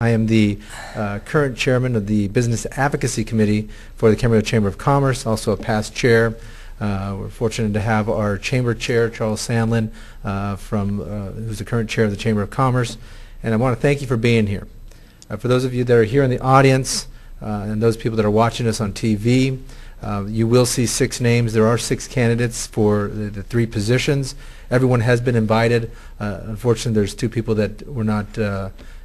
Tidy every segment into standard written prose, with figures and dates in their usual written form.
I am the current chairman of the Business Advocacy Committee for the Camarillo Chamber of Commerce, also a past chair. We're fortunate to have our chamber chair, Charles Sandlin, who's the current chair of the Chamber of Commerce. And I want to thank you for being here. For those of you that are here in the audience and those people that are watching us on TV, you will see 6 names. There are 6 candidates for the 3 positions. Everyone has been invited. Unfortunately, there's 2 people that were not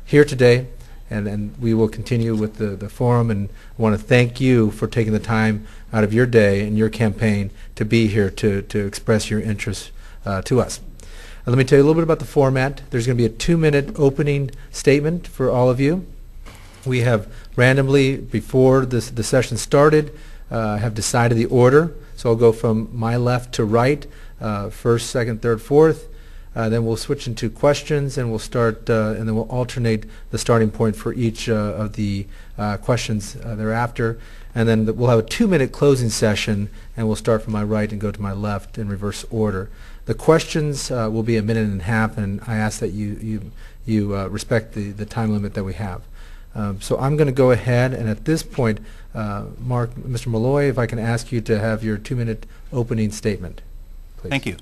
here today. And we will continue with the forum, and I want to thank you for taking the time out of your day and your campaign to be here to express your interest to us. Let me tell you a little bit about the format. There's going to be a 2-minute opening statement for all of you. We have randomly, before the session started, have decided the order. So I'll go from my left to right, first, second, third, fourth. Then we'll switch into questions, and we'll start, and then we'll alternate the starting point for each of the questions thereafter. And then we'll have a 2-minute closing session, and we'll start from my right and go to my left in reverse order. The questions will be 1.5 minutes, and I ask that you respect the time limit that we have. So I'm going to go ahead, and at this point, Mr. Malloy, if I can ask you to have your 2-minute opening statement, please. Thank you.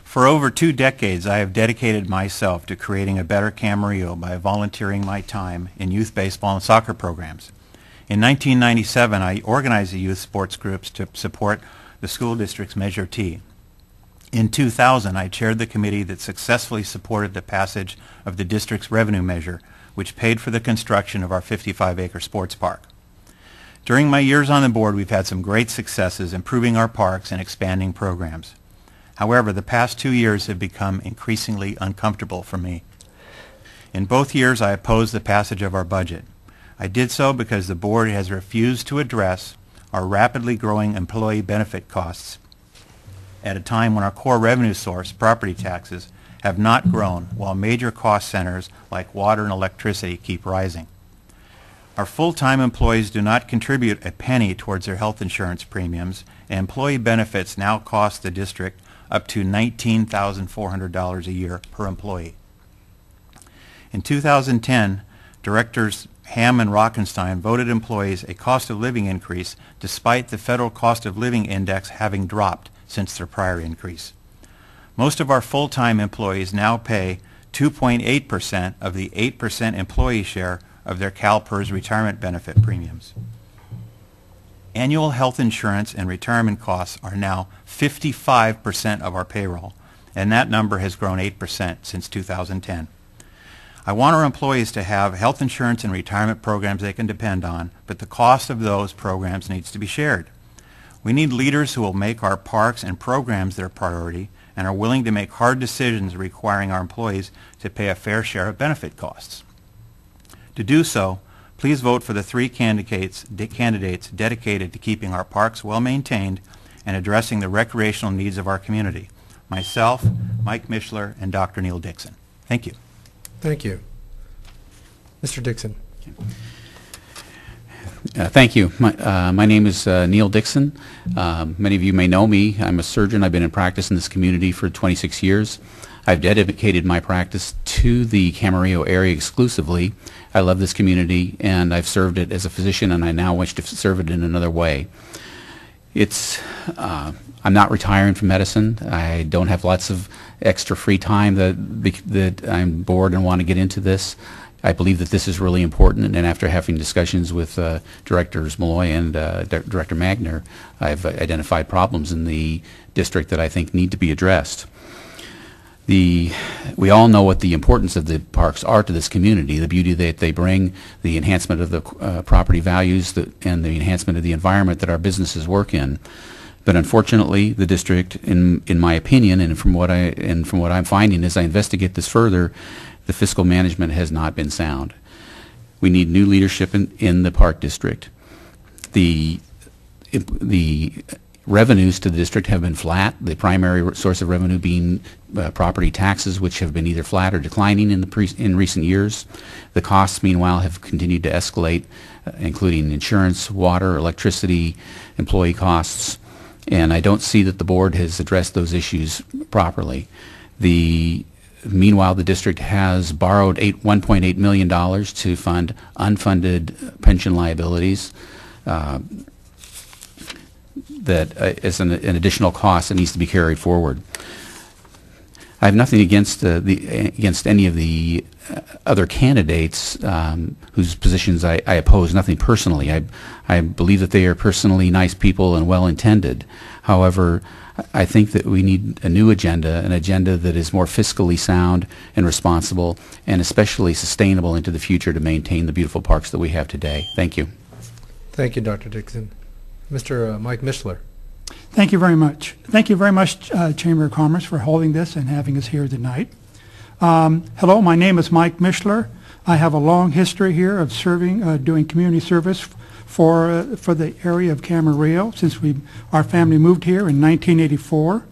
For over 2 decades, I have dedicated myself to creating a better Camarillo by volunteering my time in youth baseball and soccer programs. In 1997, I organized the youth sports groups to support the school district's Measure T. In 2000, I chaired the committee that successfully supported the passage of the district's revenue measure, which paid for the construction of our 55-acre sports park. During my years on the board, we've had some great successes improving our parks and expanding programs. However, the past 2 years have become increasingly uncomfortable for me. In both years, I opposed the passage of our budget. I did so because the board has refused to address our rapidly growing employee benefit costs at a time when our core revenue source, property taxes, have not grown, while major cost centers like water and electricity keep rising. Our full-time employees do not contribute a penny towards their health insurance premiums, and employee benefits now cost the district up to $19,400 a year per employee. In 2010, Directors Ham and Rockenstein voted employees a cost of living increase despite the federal cost of living index having dropped since their prior increase. Most of our full-time employees now pay 2.8% of the 8% employee share of their CalPERS retirement benefit premiums. Annual health insurance and retirement costs are now 55% of our payroll, and that number has grown 8% since 2010. I want our employees to have health insurance and retirement programs they can depend on, but the cost of those programs needs to be shared. We need leaders who will make our parks and programs their priority and are willing to make hard decisions requiring our employees to pay a fair share of benefit costs. To do so, please vote for the 3 candidates dedicated to keeping our parks well maintained and addressing the recreational needs of our community. Myself, Mike Mishler, and Dr. Neil Dixon. Thank you. Thank you. Mr. Dixon. Thank you. My name is Neil Dixon. Many of you may know me. I'm a surgeon. I've been in practice in this community for 26 years. I've dedicated my practice to the Camarillo area exclusively. I love this community, and I've served it as a physician, and I now wish to serve it in another way. I'm not retiring from medicine. I don't have lots of extra free time that I'm bored and want to get into this. I believe that this is really important, and after having discussions with Directors Malloy and Director Magner, I've identified problems in the district that I think need to be addressed. We all know what the importance of the parks are to this community, the beauty that they bring, the enhancement of the property values, and the enhancement of the environment that our businesses work in. But unfortunately, the district, in my opinion, and from what I'm finding as I investigate this further, the fiscal management has not been sound. We need new leadership in the park district. The revenues to the district have been flat, the primary source of revenue being property taxes, which have been either flat or declining in recent years. The costs, meanwhile, have continued to escalate, including insurance, water, electricity, employee costs, and I don't see that the board has addressed those issues properly. The Meanwhile, the district has borrowed $1.8 million to fund unfunded pension liabilities. That is an additional cost that needs to be carried forward. I have nothing against against any of the other candidates whose positions I oppose, nothing personally. I believe that they are personally nice people and well-intended. However, I think that we need a new agenda, an agenda that is more fiscally sound and responsible and especially sustainable into the future to maintain the beautiful parks that we have today. Thank you. Thank you, Dr. Dixon. Mr. Mike Mishler. Thank you very much. Thank you very much, Chamber of Commerce, for holding this and having us here tonight. Hello, my name is Mike Mishler. I have a long history here of serving, doing community service for the area of Camarillo since our family moved here in 1984.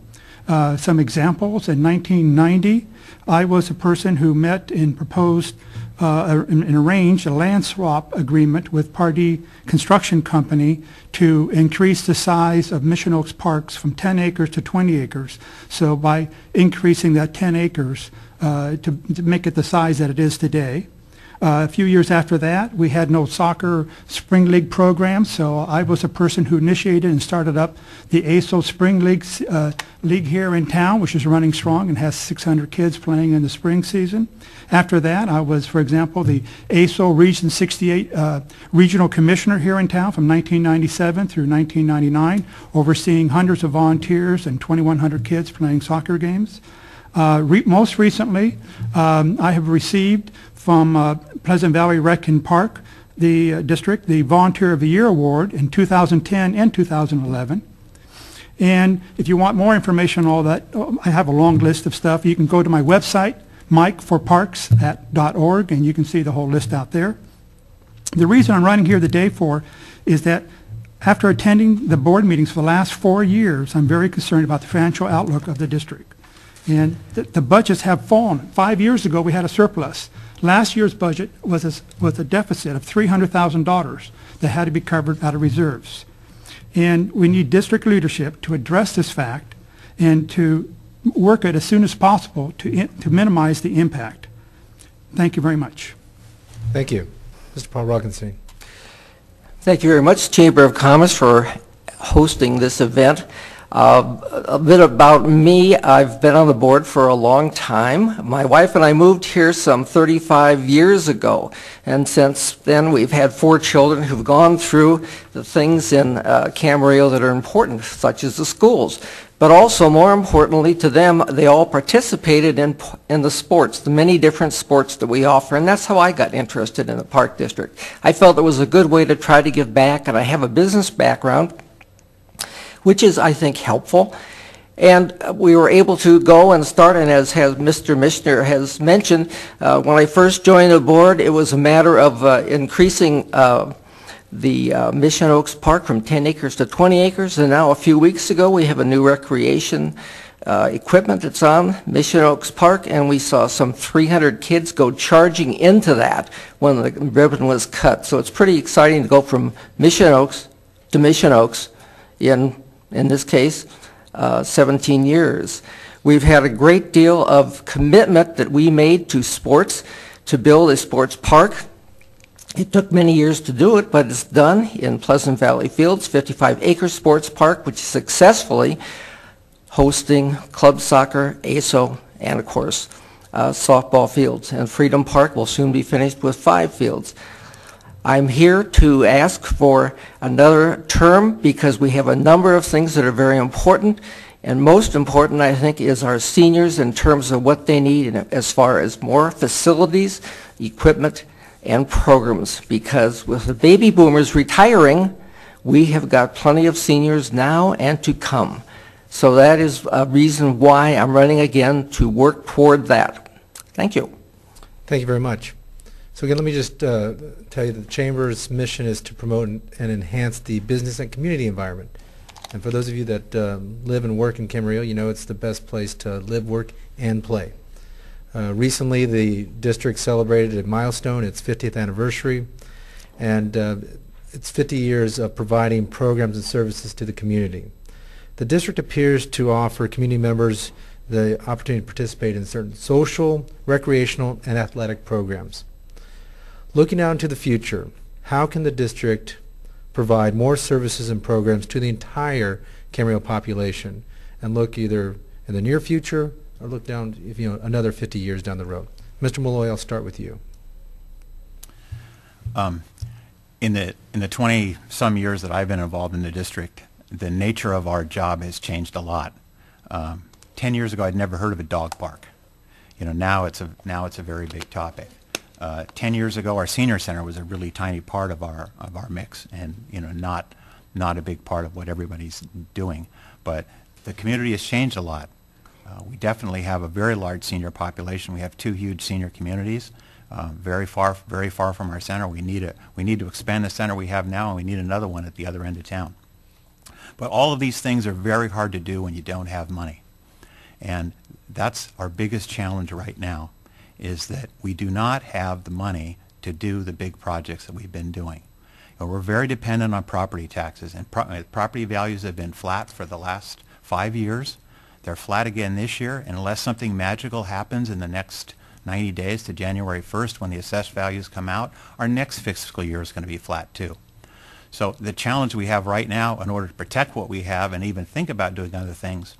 Some examples: in 1990, I was a person who met and proposed and arranged a land swap agreement with Pvrpd Construction Company to increase the size of Mission Oaks Parks from 10 acres to 20 acres. So by increasing that 10 acres to make it the size that it is today. A few years after that, we had no soccer spring league program, so I was a person who initiated and started up the ASO Spring League here in town, which is running strong and has 600 kids playing in the spring season. After that, I was, for example, the ASO Region 68 Regional Commissioner here in town from 1997 through 1999, overseeing hundreds of volunteers and 2,100 kids playing soccer games. Most recently, I have received from Pleasant Valley Rec and Park, the district, the Volunteer of the Year Award in 2010 and 2011. And if you want more information on all that, I have a long list of stuff. You can go to my website, mikeforparks.org, and you can see the whole list out there. The reason I'm running here today is that after attending the board meetings for the last 4 years, I'm very concerned about the financial outlook of the district. And the budgets have fallen. 5 years ago, we had a surplus. Last year's budget was a deficit of $300,000 that had to be covered out of reserves. And we need district leadership to address this fact and to work it as soon as possible to minimize the impact. Thank you very much. Thank you. Mr. Paul Roggenstein. Thank you very much, Chamber of Commerce, for hosting this event. A bit about me: I've been on the board for a long time. My wife and I moved here some 35 years ago, and since then we've had 4 children who've gone through the things in Camarillo that are important, such as the schools. But also, more importantly to them, they all participated in the sports, the many different sports that we offer, and that's how I got interested in the Park District. I felt it was a good way to try to give back, and I have a business background, which is, I think, helpful. And we were able to go and start, and as Mr. Mishner has mentioned, when I first joined the board, it was a matter of increasing the Mission Oaks Park from 10 acres to 20 acres, and now a few weeks ago we have a new recreation equipment that's on Mission Oaks Park, and we saw some 300 kids go charging into that when the ribbon was cut. So it's pretty exciting to go from Mission Oaks to Mission Oaks in this case, 17 years. We've had a great deal of commitment that we made to sports, to build a sports park. It took many years to do it, but it's done in Pleasant Valley Fields, 55-acre sports park, which is successfully hosting club soccer, ASO, and of course, softball fields. And Freedom Park will soon be finished with 5 fields. I'm here to ask for another term because we have a number of things that are very important, and most important, I think, is our seniors in terms of what they need as far as more facilities, equipment, and programs, because with the baby boomers retiring, we have got plenty of seniors now and to come. So that is a reason why I'm running again, to work toward that. Thank you. Thank you very much. So again, let me just tell you that the Chamber's mission is to promote and enhance the business and community environment. And for those of you that live and work in Camarillo, you know it's the best place to live, work, and play. Recently, the district celebrated a milestone, its 50th anniversary, and it's 50 years of providing programs and services to the community. The district appears to offer community members the opportunity to participate in certain social, recreational, and athletic programs. Looking out into the future, how can the district provide more services and programs to the entire Camarillo population, and look either in the near future or look down, another 50 years down the road? Mr. Malloy, I'll start with you. In the 20-some years that I've been involved in the district, the nature of our job has changed a lot. 10 years ago, I'd never heard of a dog park. Now it's a very big topic. 10 years ago, our senior center was a really tiny part of our mix, and not a big part of what everybody's doing. But the community has changed a lot. We definitely have a very large senior population. We have 2 huge senior communities, very far from our center. We need to expand the center we have now, and we need another one at the other end of town. But all of these things are very hard to do when you don't have money. And that's our biggest challenge right now, is that we do not have the money to do the big projects that we've been doing. We're very dependent on property taxes, and property values have been flat for the last 5 years. They're flat again this year, and unless something magical happens in the next 90 days to January 1st when the assessed values come out, our next fiscal year is going to be flat too. So the challenge we have right now, in order to protect what we have and even think about doing other things,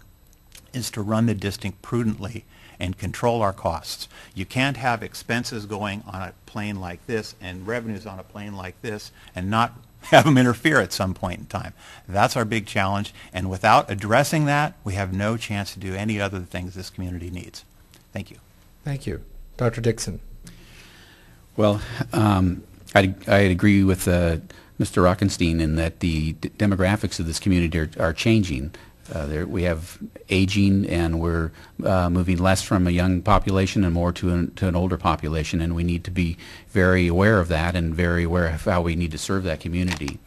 is to run the district prudently and control our costs. You can't have expenses going on a plane like this and revenues on a plane like this and not have them interfere at some point in time. That's our big challenge, and without addressing that, we have no chance to do any other things this community needs. Thank you. Thank you. Dr. Dixon. Well, I agree with Mr. Rockenstein in that the demographics of this community are changing. We have aging, and we're moving less from a young population and more to an older population, and we need to be very aware of that and very aware of how we need to serve that community.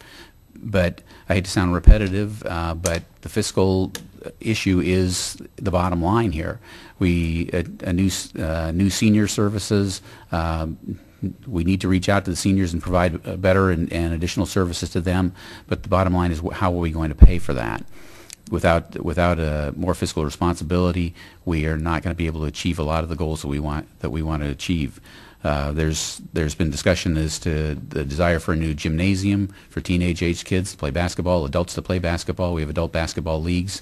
But I hate to sound repetitive, but the fiscal issue is the bottom line here. New senior services. We need to reach out to the seniors and provide better and additional services to them. But the bottom line is, how are we going to pay for that? Without a more fiscal responsibility, we are not going to be able to achieve a lot of the goals that we want to achieve. There's been discussion as to the desire for a new gymnasium for teenage-age kids to play basketball, adults to play basketball. We have adult basketball leagues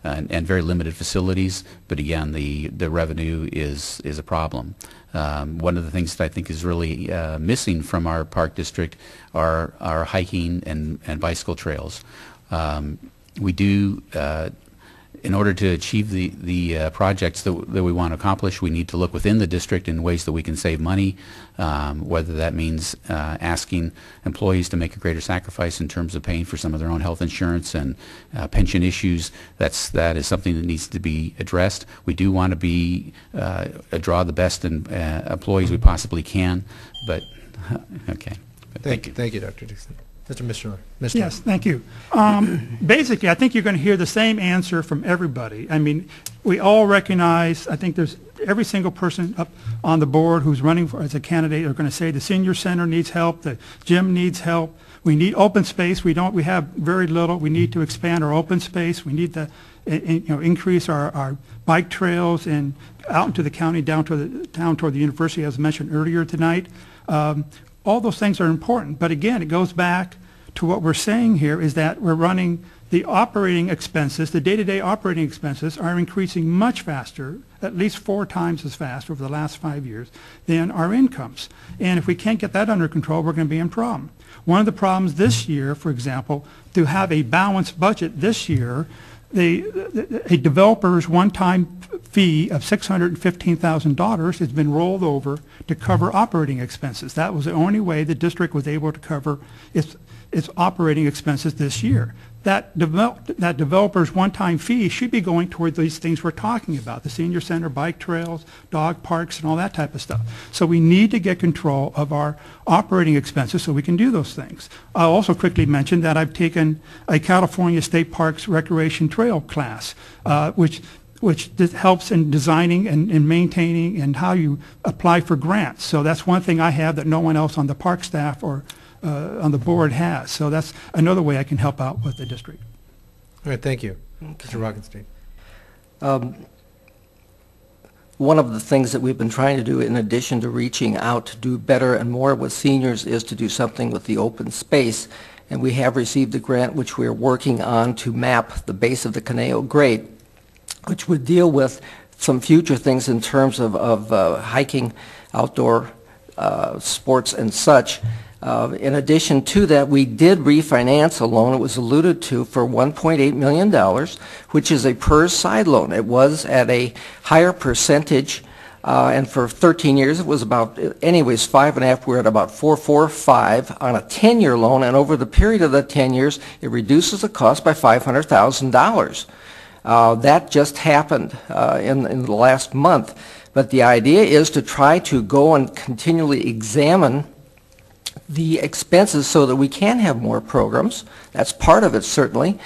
and very limited facilities. But again, the revenue is a problem. One of the things that I think is really missing from our park district are hiking and bicycle trails. We do, in order to achieve the projects that we want to accomplish, we need to look within the district in ways that we can save money, whether that means asking employees to make a greater sacrifice in terms of paying for some of their own health insurance and pension issues. That is something that needs to be addressed. We do want to draw the best employees we possibly can, but okay. Thank you. Thank you, Dr. Dixon. Mr. Mishler. Yes, thank you. Basically, I think you're going to hear the same answer from everybody. I mean, we all recognize, I think there's every single person up on the board who's running as a candidate are going to say the senior center needs help, the gym needs help. We need open space. We have very little. We need to expand our open space. We need to increase our bike trails and out into the county, down toward the university, as mentioned earlier tonight. All those things are important, but again, it goes back to what we're saying here is that we're running the operating expenses, the day-to-day operating expenses are increasing much faster, at least 4 times as fast over the last 5 years than our incomes. And if we can't get that under control, we're going to be in problem. One of the problems this year, for example, to have a balanced budget this year, a developer's one-time fee of $615,000 has been rolled over to cover operating expenses. That was the only way the district was able to cover its operating expenses this year. That developer's one-time fee should be going toward these things we're talking about, the senior center, bike trails, dog parks, and all that type of stuff. So we need to get control of our operating expenses so we can do those things. I'll also quickly mention that I've taken a California State Parks Recreation Trail class, which helps in designing and maintaining and how you apply for grants. So that's one thing I have that no one else on the park staff or on the board has. So that's another way I can help out with the district. All right, thank you. Mr. Rockenstein. one of the things that we've been trying to do, in addition to reaching out to do better and more with seniors, is to do something with the open space. And we have received a grant which we are working on to map the base of the Conejo Grade, which would deal with some future things in terms of hiking, outdoor sports and such. In addition to that, we did refinance a loan, it was alluded to, for $1.8 million, which is a PERS side loan. It was at a higher percentage, and for 13 years it was about, anyways, 5.5. We're at about 4.45 on a 10-year loan, and over the period of the 10 years, it reduces the cost by $500,000. That just happened in the last month. But the idea is to try to go and continually examine the expenses so that we can have more programs. That's part of it, certainly.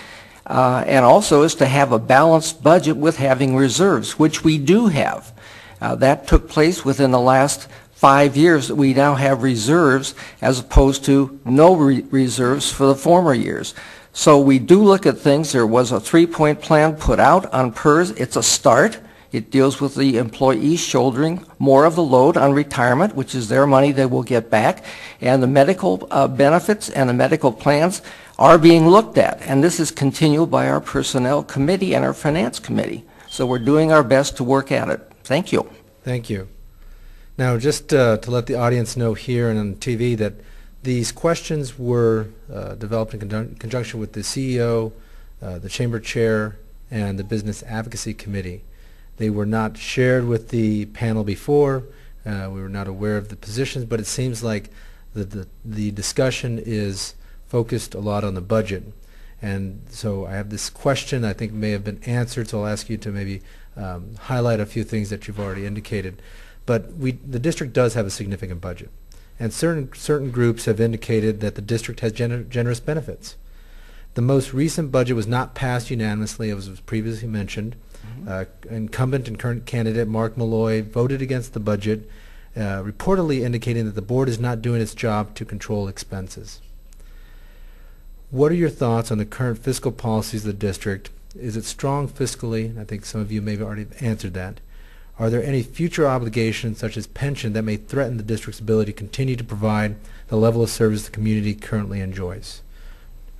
And also is to have a balanced budget with having reserves, which we do have. That took place within the last 5 years that we now have reserves as opposed to no reserves for the former years. So we do look at things. There was a 3-point plan put out on PERS. It's a start. It deals with the employees shouldering more of the load on retirement, which is their money they will get back. And the medical benefits and the medical plans are being looked at. And this is continued by our Personnel Committee and our Finance Committee. So we're doing our best to work at it. Thank you. Thank you. Now, just to let the audience know here and on TV that these questions were developed in conjunction with the CEO, the Chamber Chair, and the Business Advocacy Committee. They were not shared with the panel before. We were not aware of the positions, but it seems like the discussion is focused a lot on the budget. And so I have this question I think may have been answered, so I'll ask you to maybe highlight a few things that you've already indicated. But the district does have a significant budget. And certain groups have indicated that the district has generous benefits. The most recent budget was not passed unanimously, as was previously mentioned. Incumbent and current candidate Mark Malloy voted against the budget, reportedly indicating that the board is not doing its job to control expenses. What are your thoughts on the current fiscal policies of the district? Is it strong fiscally? I think some of you may have already answered that. Are there any future obligations, such as pension, that may threaten the district's ability to continue to provide the level of service the community currently enjoys?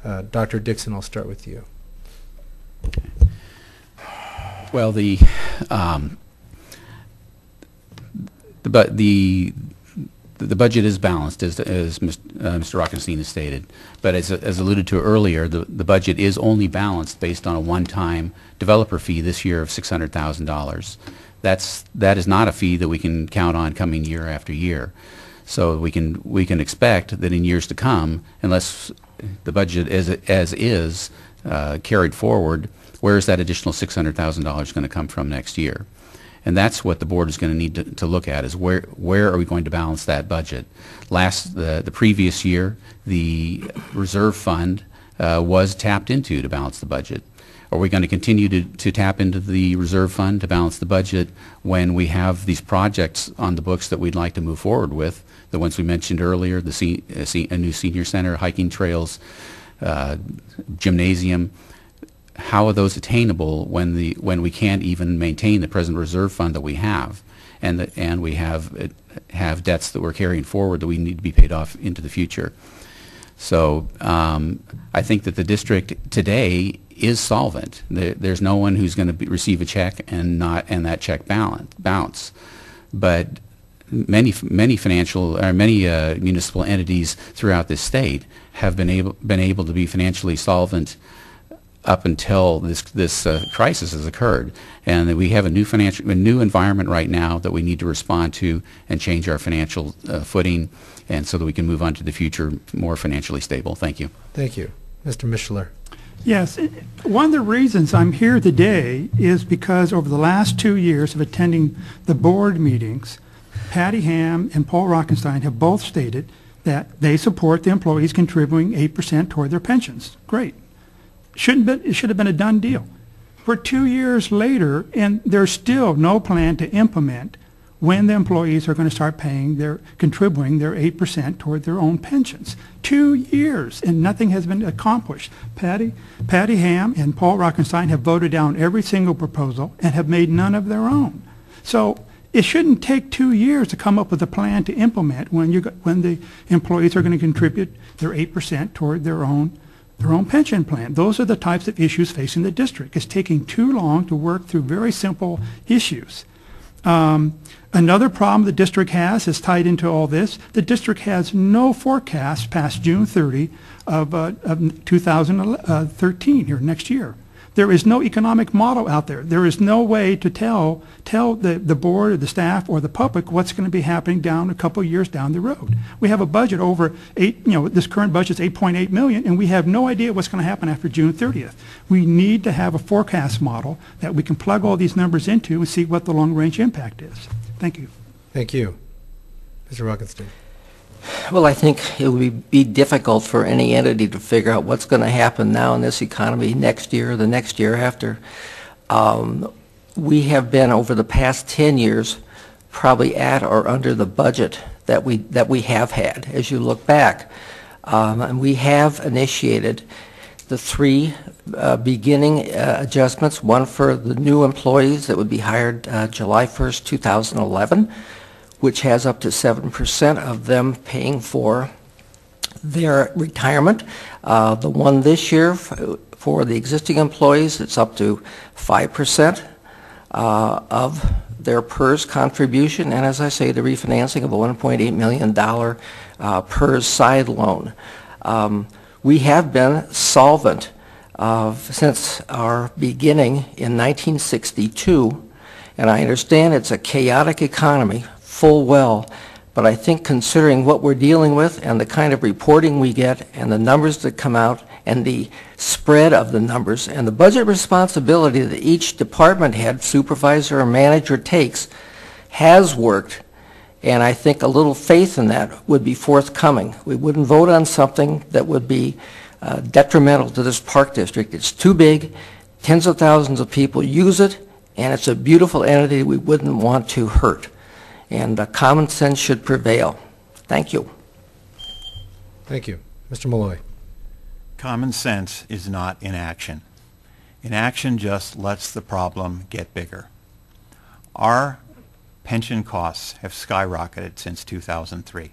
Dr. Dixon, I'll start with you. Well, the budget is balanced, as Mr. Rockenstein has stated. But as alluded to earlier, the budget is only balanced based on a one-time developer fee this year of $600,000. That is not a fee that we can count on coming year after year. So we can expect that in years to come, unless the budget as is carried forward, where is that additional $600,000 going to come from next year? And that's what the board is going to need to look at, is where are we going to balance that budget? The previous year, the reserve fund was tapped into to balance the budget. Are we going to continue to tap into the reserve fund to balance the budget when we have these projects on the books that we'd like to move forward with, the ones we mentioned earlier, a new senior center, hiking trails, gymnasium? How are those attainable when we can't even maintain the present reserve fund that we have, and we have debts that we're carrying forward that we need to be paid off into the future? So I think that the district today is solvent. There's no one who's going to receive a check and that check bounce. But many municipal entities throughout this state have been able to be financially solvent up until this crisis has occurred, and that we have a new environment right now that we need to respond to and change our financial footing, and so that we can move on to the future more financially stable. Thank you. Thank you. Mr. Mishler. Yes, one of the reasons I'm here today is because over the last 2 years of attending the board meetings, Patty Ham and Paul Rockenstein have both stated that they support the employees contributing 8% toward their pensions. Great. It should have been a done deal. We're 2 years later, and there's still no plan to implement when the employees are going to start contributing their 8% toward their own pensions. 2 years, and nothing has been accomplished. Patty Ham and Paul Rockenstein have voted down every single proposal and have made none of their own. So it shouldn't take 2 years to come up with a plan to implement when the employees are going to contribute their 8% toward their own pension plan. Those are the types of issues facing the district. It's taking too long to work through very simple issues. Another problem the district has is tied into all this. The district has no forecast past June 30 of 2013, here next year. There is no economic model out there. There is no way to tell the board or the staff or the public what's going to be happening down a couple of years down the road. We have a budget over this current budget is $8.8 million, and we have no idea what's going to happen after June 30th. We need to have a forecast model that we can plug all these numbers into and see what the long-range impact is. Thank you. Thank you. Mr. Rockenstein. Well, I think it would be difficult for any entity to figure out what's going to happen now in this economy next year or the next year after. We have been, over the past 10 years, probably at or under the budget that we have had as you look back. And we have initiated the 3 beginning adjustments, one for the new employees that would be hired July 1st, 2011, which has up to 7% of them paying for their retirement. The one this year for the existing employees, it's up to 5% of their PERS contribution, and as I say, the refinancing of a $1.8 million PERS side loan. We have been solvent since our beginning in 1962, and I understand it's a chaotic economy, full well, but I think considering what we're dealing with and the kind of reporting we get and the numbers that come out and the spread of the numbers and the budget responsibility that each department head, supervisor, or manager takes has worked, and I think a little faith in that would be forthcoming. We wouldn't vote on something that would be detrimental to this park district. It's too big, tens of thousands of people use it, and it's a beautiful entity we wouldn't want to hurt. And common sense should prevail. Thank you. Thank you. Mr. Malloy. Common sense is not inaction. Inaction just lets the problem get bigger. Our pension costs have skyrocketed since 2003.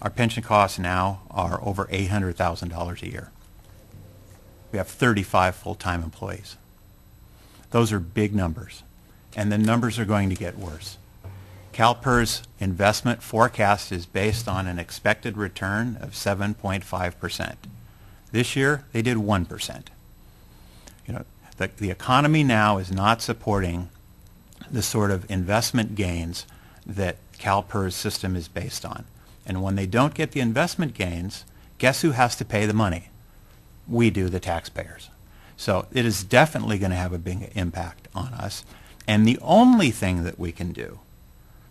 Our pension costs now are over $800,000 a year. We have 35 full-time employees. Those are big numbers, and the numbers are going to get worse. CalPERS investment forecast is based on an expected return of 7.5%. This year, they did 1%. The economy now is not supporting the sort of investment gains that CalPERS system is based on. And when they don't get the investment gains, guess who has to pay the money? We do, the taxpayers. So it is definitely going to have a big impact on us. And the only thing that we can do,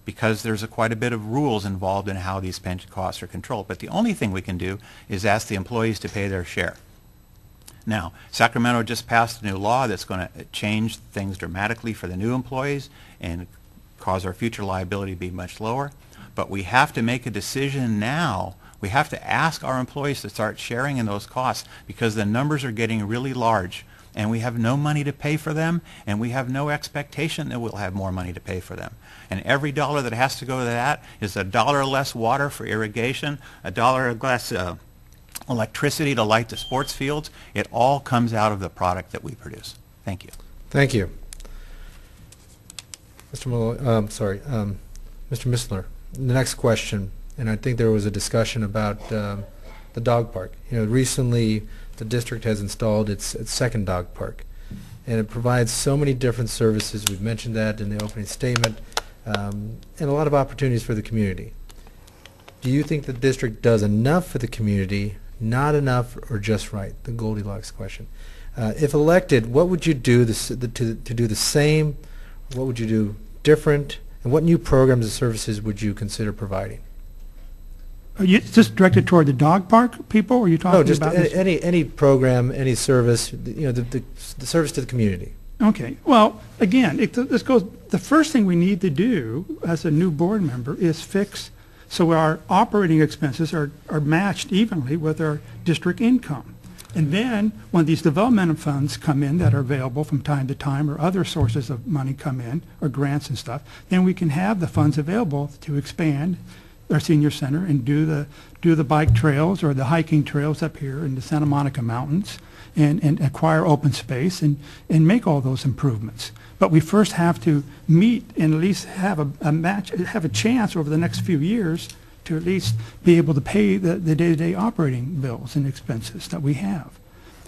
because there's quite a bit of rules involved in how these pension costs are controlled, but the only thing we can do is ask the employees to pay their share. Now, Sacramento just passed a new law that's going to change things dramatically for the new employees and cause our future liability to be much lower. But we have to make a decision now. We have to ask our employees to start sharing in those costs because the numbers are getting really large, and we have no money to pay for them, and we have no expectation that we'll have more money to pay for them. And every dollar that has to go to that is $1 less water for irrigation, $1 less electricity to light the sports fields. It all comes out of the product that we produce. Thank you. Thank you. Mr. Malloy, Mr. Missler, the next question, and I think there was a discussion about the dog park. Recently the district has installed its second dog park, and it provides so many different services. We've mentioned that in the opening statement, and a lot of opportunities for the community. Do you think the district does enough for the community, not enough, or just right? The Goldilocks question. If elected, what would you do to do the same? What would you do different? And what new programs and services would you consider providing? Is this directed toward the dog park people, or are you talking No, just about any program, any service, the service to the community. Okay. Well, again, the first thing we need to do as a new board member is fix so our operating expenses are matched evenly with our district income. And then when these development funds come in that are available from time to time, or other sources of money come in, or grants and stuff, then we can have the funds available to expand our senior center and do the bike trails or the hiking trails up here in the Santa Monica Mountains, and acquire open space and make all those improvements. But we first have to meet and at least have a chance over the next few years to at least be able to pay the day-to-day operating bills and expenses that we have.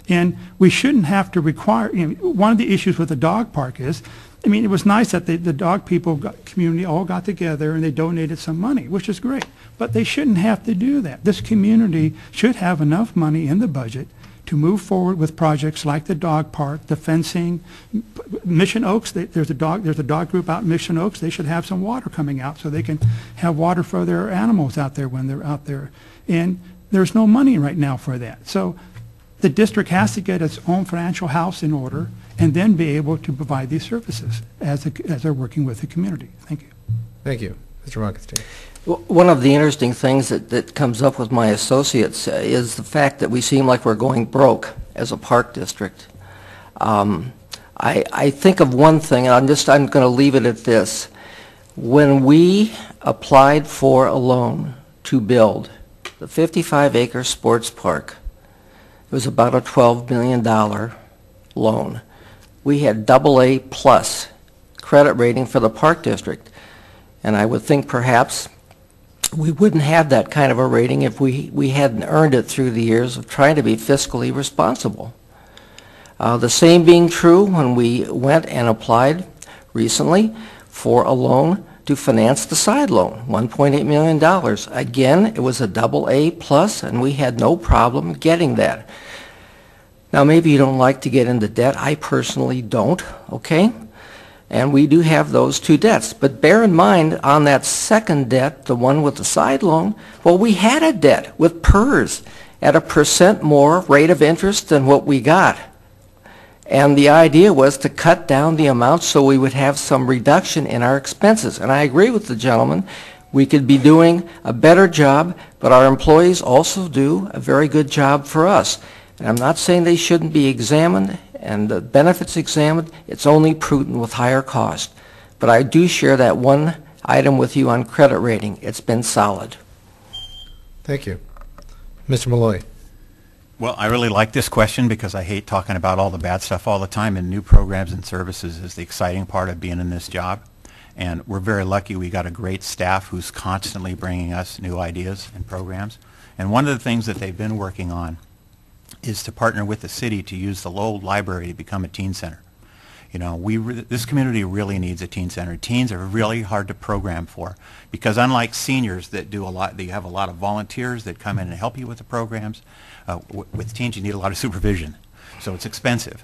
And we shouldn't have to require, one of the issues with the dog park is, it was nice that the dog community all got together and they donated some money, which is great. But they shouldn't have to do that. This community should have enough money in the budget to move forward with projects like the dog park, the fencing. Mission Oaks, there's a dog group out in Mission Oaks. They should have some water coming out so they can have water for their animals out there when they're out there. And there's no money right now for that. So the district has to get its own financial house in order and then be able to provide these services as they're working with the community. Thank you. Thank you. Mr. Rockenstein. One of the interesting things that comes up with my associates is the fact that we seem like we're going broke as a park district. I think of one thing, and I'm going to leave it at this. When we applied for a loan to build the 55-acre sports park, it was about a $12 million loan. We had AA+ credit rating for the park district, and I would think perhaps we wouldn't have that kind of a rating if we hadn't earned it through the years of trying to be fiscally responsible. The same being true when we went and applied recently for a loan to finance the side loan, $1.8 million. Again, it was a AA+, and we had no problem getting that. Now, maybe you don't like to get into debt. I personally don't, okay? And we do have those two debts. But bear in mind, on that second debt, the one with the side loan, well, we had a debt with PERS at a % more rate of interest than what we got. And the idea was to cut down the amount so we would have some reduction in our expenses. And I agree with the gentleman. We could be doing a better job, but our employees also do a very good job for us. And I'm not saying they shouldn't be examined and the benefits examined. It's only prudent with higher cost. But I do share that one item with you on credit rating. It's been solid. Thank you. Mr. Malloy. Well, I really like this question because I hate talking about all the bad stuff all the time, and new programs and services is the exciting part of being in this job. And we're very lucky we got a great staff who's constantly bringing us new ideas and programs. And one of the things that they've been working on is to partner with the city to use the Lowell Library to become a teen center. You know, this community really needs a teen center. Teens are really hard to program for because unlike seniors that do a lot, you have a lot of volunteers that come in and help you with the programs. With teens, you need a lot of supervision, so it's expensive.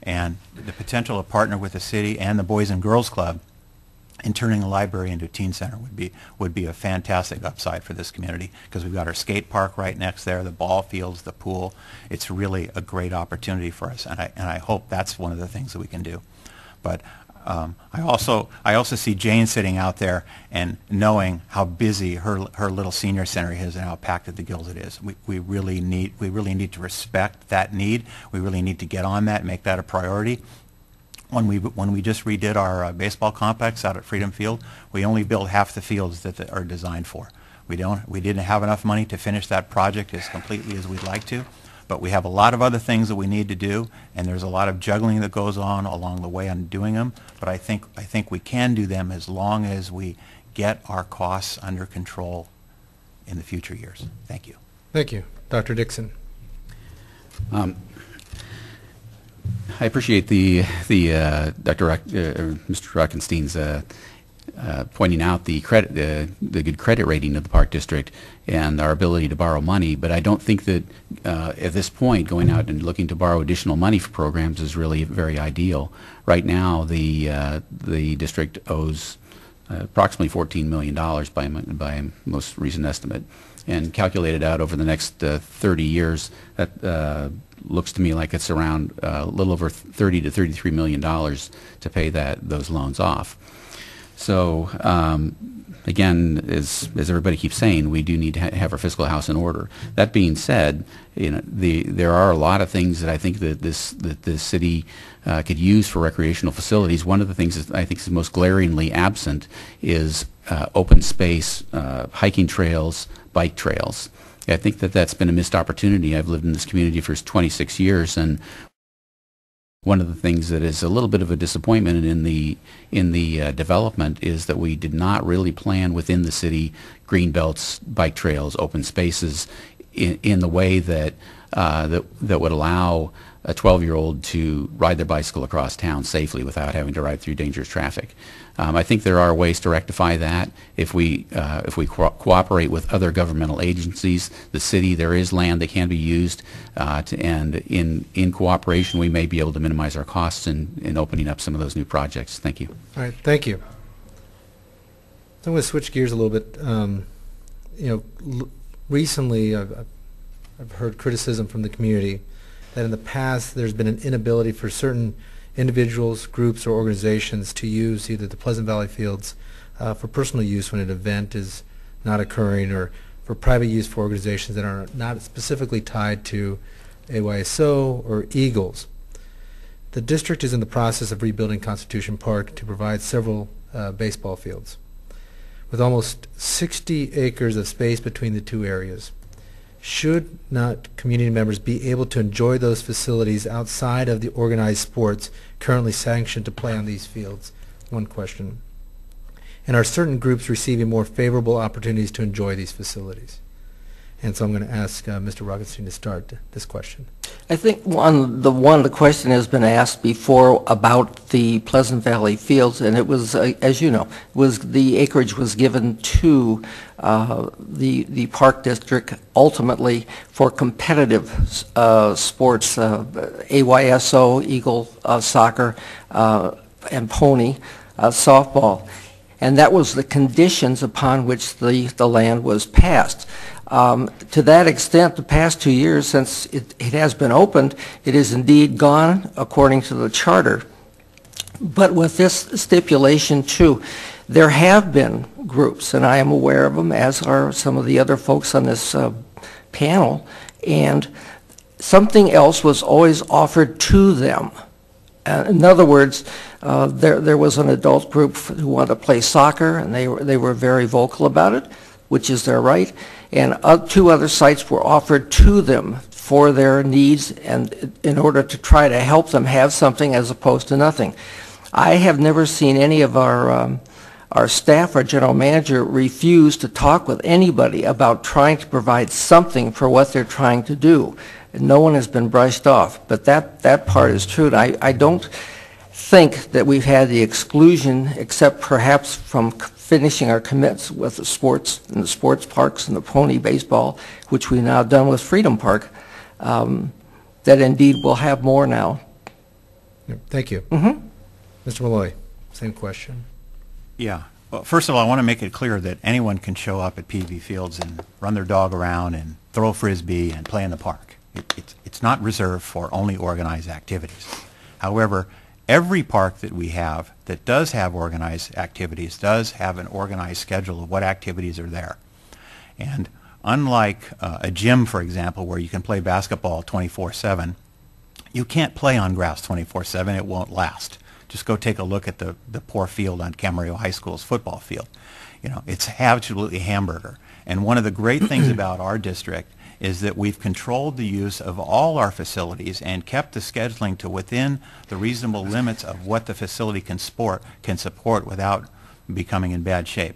And the potential to partner with the city and the Boys and Girls Club in turning the library into a teen center would be a fantastic upside for this community because we've got our skate park right next there, the ball fields, the pool. It's really a great opportunity for us, and I hope that's one of the things that we can do. But I also see Jane sitting out there and knowing how busy her little senior center is and how packed at the gills it is. We really need to respect that need. We really need to get on that and make that a priority. When we just redid our baseball complex out at Freedom Field, we only built half the fields that are designed for. We didn't have enough money to finish that project as completely as we'd like to, but we have a lot of other things that we need to do, and there's a lot of juggling that goes on along the way on doing them. But I think we can do them as long as we get our costs under control in the future years. Thank you. Thank you. Dr. Dixon. I appreciate the Mr. Rockenstein's pointing out the good credit rating of the Park District and our ability to borrow money, but I don't think that at this point going out and looking to borrow additional money for programs is really very ideal. Right now, the district owes approximately $14 million by most recent estimate, and calculated out over the next 30 years, that looks to me like it's around a little over $30 to $33 million to pay those loans off. So again, as everybody keeps saying, we do need to have our fiscal house in order. That being said, there are a lot of things that I think that this city could use for recreational facilities. One of the things that I think is most glaringly absent is open space, hiking trails, bike trails. I think that that's been a missed opportunity. I've lived in this community for 26 years, and one of the things that is a little bit of a disappointment in the development is that we did not really plan within the city green belts, bike trails, open spaces in the way that that would allow a 12-year-old to ride their bicycle across town safely without having to ride through dangerous traffic. I think there are ways to rectify that if we cooperate with other governmental agencies. The city, there is land that can be used, and in cooperation we may be able to minimize our costs in opening up some of those new projects. Thank you. All right, thank you. So I'm going to switch gears a little bit. Recently I've heard criticism from the community that in the past there's been an inability for certain individuals, groups, or organizations to use either the Pleasant Valley Fields for personal use when an event is not occurring, or for private use for organizations that are not specifically tied to AYSO or Eagles. The district is in the process of rebuilding Constitution Park to provide several baseball fields. With almost 60 acres of space between the two areas, should not community members be able to enjoy those facilities outside of the organized sports currently sanctioned to play on these fields? One question. And are certain groups receiving more favorable opportunities to enjoy these facilities? And so I'm going to ask Mr. Roggenstein to start this question. I think the question has been asked before about the Pleasant Valley Fields, and it was, as you know, the acreage was given to the Park District ultimately for competitive sports, AYSO, Eagle soccer, and pony softball. And that was the conditions upon which the land was passed. To that extent, the past 2 years since it has been opened, it is indeed gone according to the charter. But with this stipulation too, there have been groups, and I am aware of them, as are some of the other folks on this panel, and something else was always offered to them. In other words, there was an adult group who wanted to play soccer, and they were very vocal about it, which is their right, and two other sites were offered to them for their needs and in order to try to help them have something as opposed to nothing. I have never seen any of our staff or general manager refuse to talk with anybody about trying to provide something for what they're trying to do. No one has been brushed off, but that part is true. And I don't think that we've had the exclusion, except perhaps from finishing our commits with the sports and the sports parks and the pony baseball, which we've now done with Freedom Park, that indeed we'll have more now. Thank you. Mr. Malloy, same question. Yeah. Well, first of all, I want to make it clear that anyone can show up at PV Fields and run their dog around and throw a frisbee and play in the park. It's not reserved for only organized activities. However, every park that we have that does have organized activities does have an organized schedule of what activities are there. And unlike a gym, for example, where you can play basketball 24/7, you can't play on grass 24/7. It won't last. Just go take a look at the poor field on Camarillo High School's football field. You know, it's absolutely hamburger. And one of the great things about our district is that we've controlled the use of all our facilities and kept the scheduling to within the reasonable limits of what the facility can support without becoming in bad shape.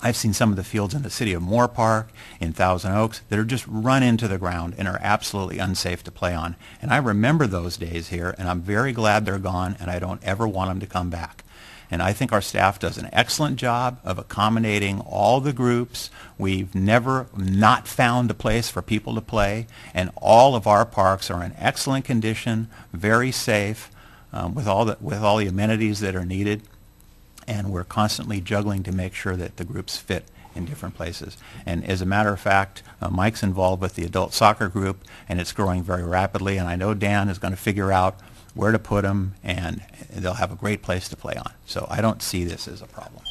I've seen some of the fields in the city of Moore Park, in Thousand Oaks, that are just run into the ground and are absolutely unsafe to play on. And I remember those days here, and I'm very glad they're gone, and I don't ever want them to come back. And I think our staff does an excellent job of accommodating all the groups. We've never not found a place for people to play, and all of our parks are in excellent condition, very safe, with all the amenities that are needed. And we're constantly juggling to make sure that the groups fit in different places. And as a matter of fact, Mike's involved with the adult soccer group, and it's growing very rapidly. And I know Dan is going to figure out where to put them, and they'll have a great place to play on. So I don't see this as a problem.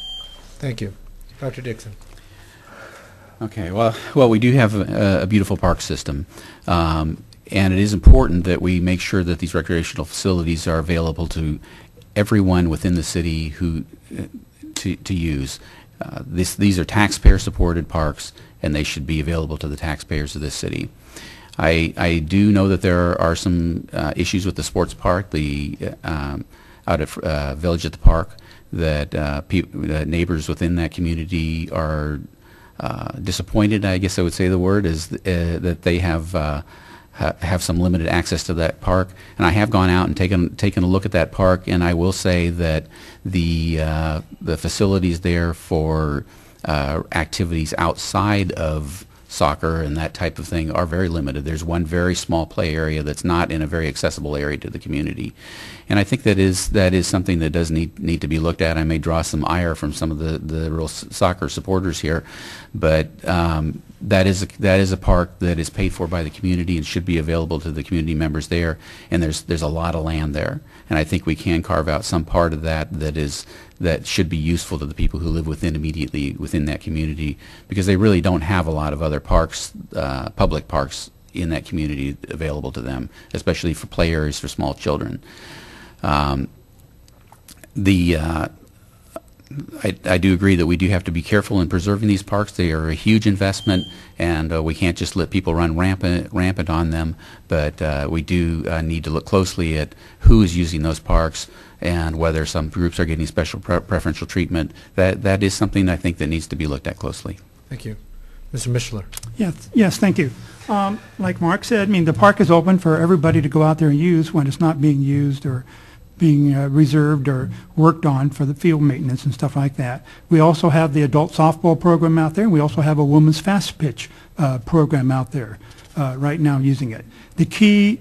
Thank you. Dr. Dixon. Okay, well, we do have a beautiful park system, and it is important that we make sure that these recreational facilities are available to everyone within the city who to use. These are taxpayer-supported parks, and they should be available to the taxpayers of this city. I do know that there are some issues with the sports park, out at Village at the Park, that neighbors within that community are disappointed, I guess I would say the word, is that they have some limited access to that park. And I have gone out and taken a look at that park, and I will say that the facilities there for activities outside of soccer and that type of thing are very limited. There's one very small play area that's not in a very accessible area to the community. And I think that is something that does need to be looked at. I may draw some ire from some of the real soccer supporters here, but that is a park that is paid for by the community and should be available to the community members there. And there's a lot of land there, and I think we can carve out some part of that should be useful to the people who live immediately within that community, because they really don't have a lot of other parks, public parks in that community available to them, especially for play areas for small children. I do agree that we do have to be careful in preserving these parks. They are a huge investment, and we can't just let people run rampant on them, but we do need to look closely at who is using those parks and whether some groups are getting special preferential treatment. That is something I think that needs to be looked at closely. Thank you. Mr. Mishler. Yes, thank you. Like Mark said, I mean, the park is open for everybody to go out there and use when it's not being used or being reserved or worked on for the field maintenance and stuff like that. We also have the adult softball program out there, and we also have a women's fast pitch program out there right now using it. The key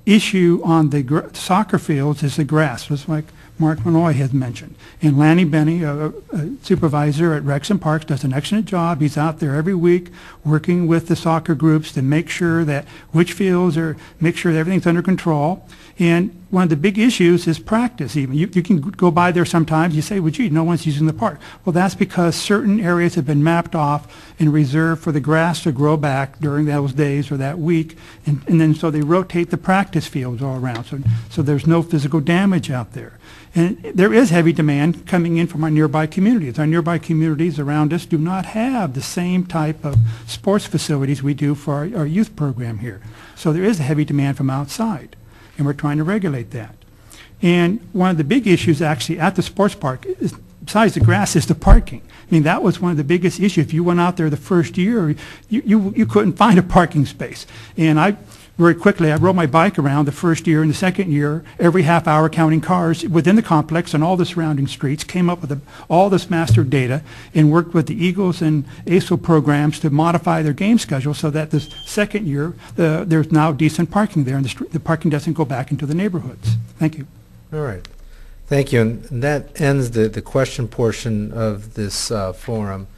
issue on the soccer fields is the grass, just like Mark Malloy has mentioned. And Lanny Benny, a supervisor at Rex and Parks, does an excellent job. He's out there every week working with the soccer groups to make sure that make sure that everything's under control. And one of the big issues is practice even. You can go by there sometimes, you say, well, gee, no one's using the park. Well, that's because certain areas have been mapped off and reserved for the grass to grow back during those days or that week. And then so they rotate the practice fields all around. So there's no physical damage out there. And there is heavy demand coming in from our nearby communities. Our nearby communities around us do not have the same type of sports facilities we do for our youth program here. So there is a heavy demand from outside, and we're trying to regulate that. And one of the big issues actually at the sports park, besides the grass, is the parking. I mean, that was one of the biggest issues. If you went out there the first year, you couldn't find a parking space. And very quickly, I rode my bike around the first year and the second year, every half hour counting cars within the complex and all the surrounding streets, came up with all this master data and worked with the Eagles and ASO programs to modify their game schedule so that this second year, there's now decent parking there and the parking doesn't go back into the neighborhoods. Thank you. All right. Thank you. And that ends the question portion of this forum.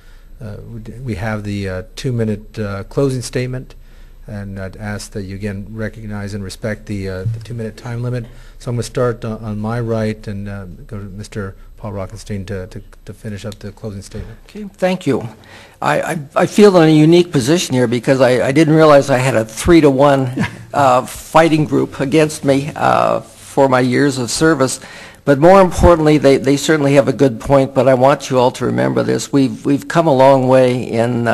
We have the 2-minute closing statement. And I'd ask that you again recognize and respect the 2-minute time limit. So I'm going to start on my right and go to Mr. Paul Rockenstein to finish up the closing statement. Okay, thank you. I feel in a unique position here because I didn't realize I had a 3-to-1 fighting group against me for my years of service. But more importantly, they certainly have a good point. But I want you all to remember this: we've come a long way in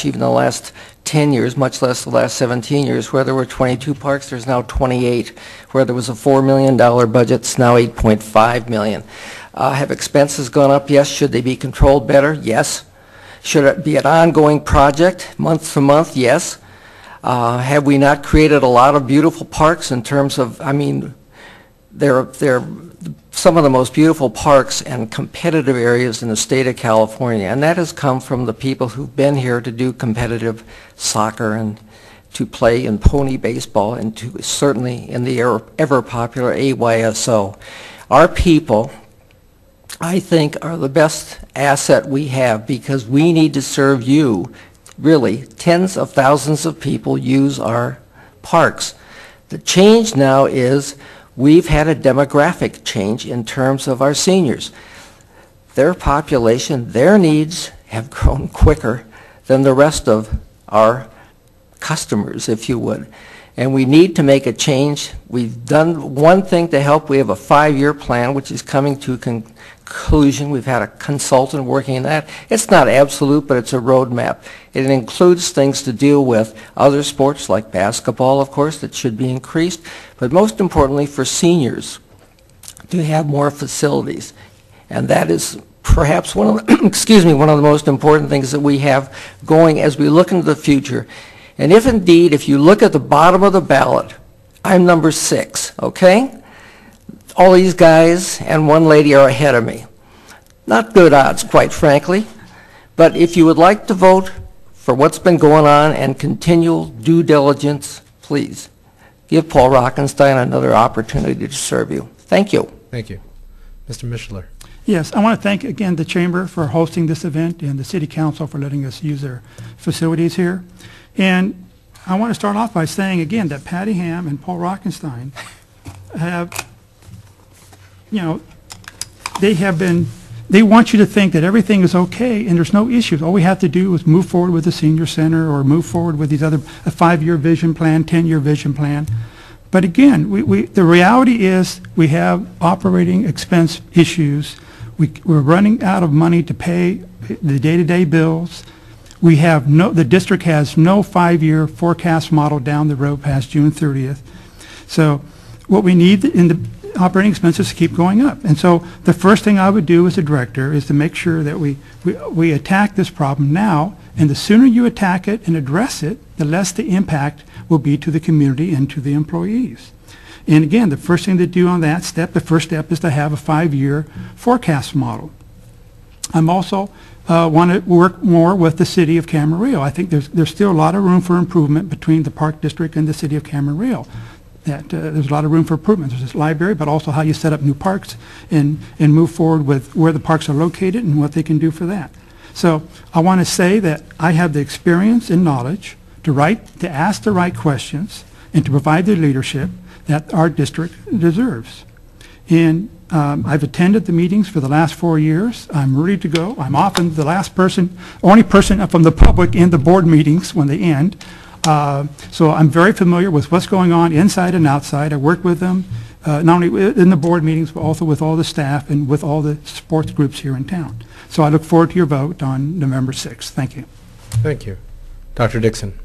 even the last 10 years, much less the last 17 years, where there were 22 parks, there's now 28. Where there was a $4 million budget, it's now $8.5 million. Have expenses gone up? Yes. Should they be controlled better? Yes. Should it be an ongoing project, month to month? Yes. Have we not created a lot of beautiful parks in terms of, I mean, they're some of the most beautiful parks and competitive areas in the state of California, and that has come from the people who've been here to do competitive soccer and to play in pony baseball and to certainly in the ever popular AYSO. Our people, I think, are the best asset we have because we need to serve you. Really, tens of thousands of people use our parks. The change now is we've had a demographic change in terms of our seniors. their population, their needs have grown quicker than the rest of our customers, if you would. And we need to make a change. We've done one thing to help. We have a 5-year plan, which is coming to a conclusion. We've had a consultant working on that. It's not absolute, but it's a roadmap. It includes things to deal with other sports like basketball, of course, that should be increased, but most importantly for seniors to have more facilities. And that is perhaps one of the, excuse me, one of the most important things that we have going as we look into the future. And if indeed, if you look at the bottom of the ballot, I'm number 6, okay? All these guys and one lady are ahead of me. Not good odds, quite frankly. But if you would like to vote for what's been going on and continual due diligence, please give Paul Rockenstein another opportunity to serve you. Thank you. Thank you. Mr. Mishler. Yes, I want to thank again the Chamber for hosting this event and the City Council for letting us use their facilities here. And I want to start off by saying again that Patty Ham and Paul Rockenstein have, you know, they want you to think that everything is okay and there's no issues. All we have to do is move forward with the senior center or move forward with these other, a 5-year vision plan, 10-year vision plan. But again, the reality is we have operating expense issues. We're running out of money to pay the day-to-day bills. We have the district has no 5-year forecast model down the road past June 30th. So what we need in the operating expenses to keep going up. And so the first thing I would do as a director is to make sure that we attack this problem now, and the sooner you attack it and address it, the less the impact will be to the community and to the employees. And again, the first thing to do on that step, the first step is to have a 5-year forecast model. I'm also want to work more with the City of Camarillo. I think there's still a lot of room for improvement between the Park District and the City of Camarillo. There's a lot of room for improvement. There's this library, but also how you set up new parks and move forward with where the parks are located and what they can do for that. So I want to say that I have the experience and knowledge to ask the right questions and to provide the leadership that our district deserves. And I've attended the meetings for the last 4 years. I'm ready to go. I'm often the only person from the public in the board meetings when they end. So I'm very familiar with what's going on inside and outside. I work with them, not only in the board meetings, but also with all the staff and with all the sports groups here in town. So I look forward to your vote on November 6th. Thank you. Thank you. Dr. Dixon.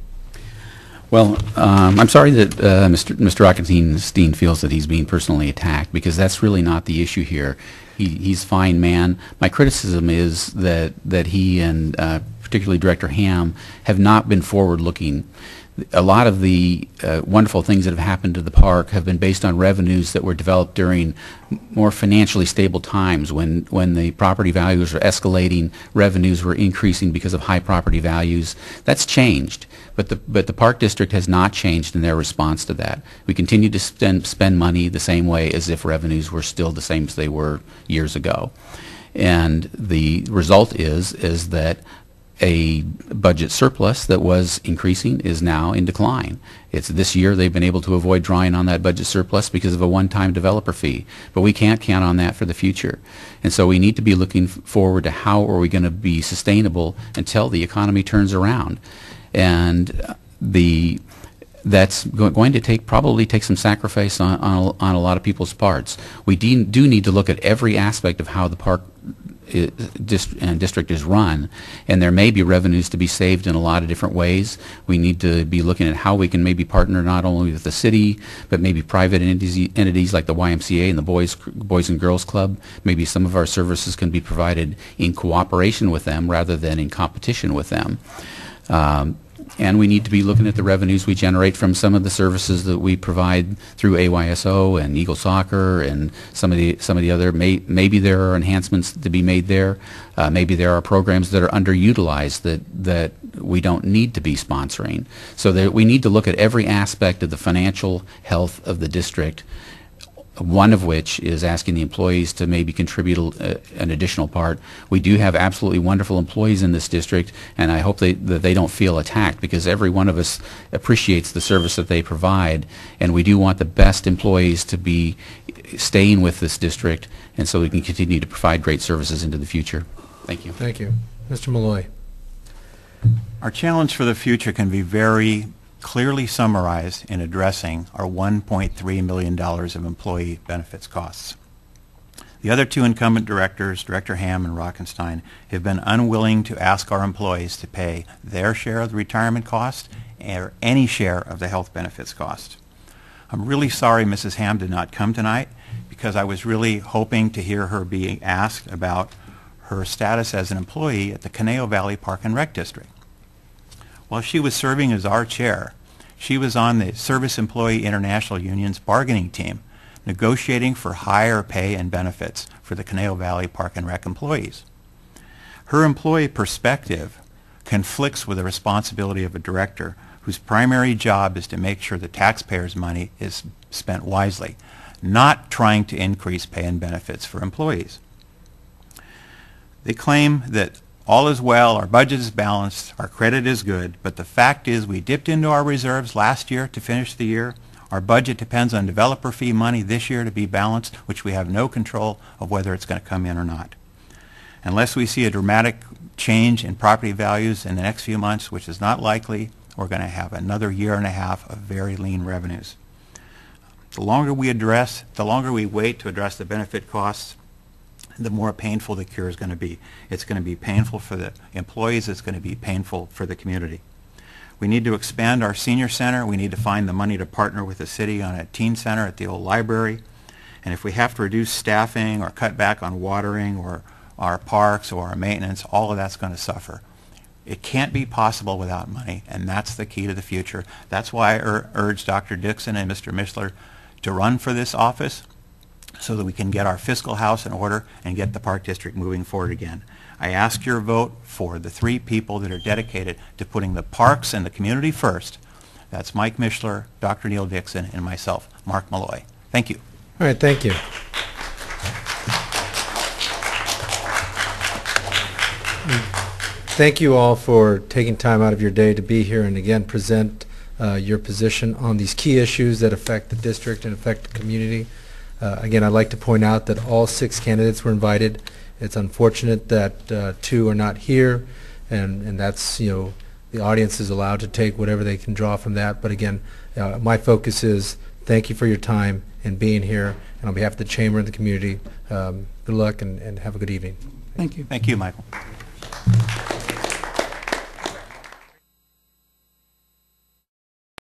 Well, I'm sorry that Mr. Rockenstein feels that he's being personally attacked, because that's really not the issue here. He's a fine man. My criticism is that he and particularly Director Ham have not been forward-looking. A lot of the wonderful things that have happened to the park have been based on revenues that were developed during more financially stable times when the property values were escalating, revenues were increasing because of high property values. That's changed, but the Park District has not changed in their response to that. We continue to spend money the same way as if revenues were still the same as they were years ago. And the result is that a budget surplus that was increasing is now in decline. It's this year they've been able to avoid drawing on that budget surplus because of a one-time developer fee, but we can't count on that for the future. And so we need to be looking forward to how are we going to be sustainable until the economy turns around. And that's going to probably take some sacrifice on a lot of people's parts. We do need to look at every aspect of how the park district is run, and there may be revenues to be saved in a lot of different ways. We need to be looking at how we can maybe partner not only with the city, but maybe private entities like the YMCA and the Boys and Girls Club. Maybe some of our services can be provided in cooperation with them rather than in competition with them. And we need to be looking at the revenues we generate from some of the services that we provide through AYSO and Eagle Soccer and some of the other. Maybe there are enhancements to be made there. Maybe there are programs that are underutilized that we don't need to be sponsoring. So that we need to look at every aspect of the financial health of the district one of which is asking the employees to maybe contribute an additional part. We do have absolutely wonderful employees in this district, and I hope that they don't feel attacked, because every one of us appreciates the service that they provide, and we do want the best employees to be staying with this district, and so we can continue to provide great services into the future. Thank you. Thank you. Mr. Malloy. Our challenge for the future can be very clearly summarized in addressing our $1.3 million of employee benefits costs. The other two incumbent directors, Director Ham and Rockenstein, have been unwilling to ask our employees to pay their share of the retirement cost or any share of the health benefits cost. I'm really sorry Mrs. Ham did not come tonight, because I was really hoping to hear her being asked about her status as an employee at the Conejo Valley Park and Rec District. While she was serving as our chair, she was on the Service Employee International Union's bargaining team, negotiating for higher pay and benefits for the Conejo Valley Park and Rec employees. Her employee perspective conflicts with the responsibility of a director whose primary job is to make sure the taxpayers' money is spent wisely, not trying to increase pay and benefits for employees. They claim that all is well, our budget is balanced, our credit is good, but the fact is we dipped into our reserves last year to finish the year. Our budget depends on developer fee money this year to be balanced, which we have no control of whether it's going to come in or not. Unless we see a dramatic change in property values in the next few months, which is not likely, we're going to have another year and a half of very lean revenues. The longer we wait to address the benefit costs, the more painful the cure is going to be. It's going to be painful for the employees. It's going to be painful for the community. We need to expand our senior center. We need to find the money to partner with the city on a teen center at the old library. And if we have to reduce staffing or cut back on watering or our parks or our maintenance, all of that's going to suffer. It can't be possible without money, and that's the key to the future. That's why I urge Dr. Dixon and Mr. Mishler to run for this office, so that we can get our fiscal house in order and get the Park District moving forward again. I ask your vote for the three people that are dedicated to putting the parks and the community first. That's Mike Mishler, Dr. Neil Dixon, and myself, Mark Malloy. Thank you. All right, thank you. Thank you all for taking time out of your day to be here and again present your position on these key issues that affect the district and affect the community. Again, I'd like to point out that all 6 candidates were invited. It's unfortunate that 2 are not here, and that's, the audience is allowed to take whatever they can draw from that. But again, my focus is thank you for your time and being here, and on behalf of the Chamber and the community, good luck and have a good evening. Thank you. Thank you, Michael.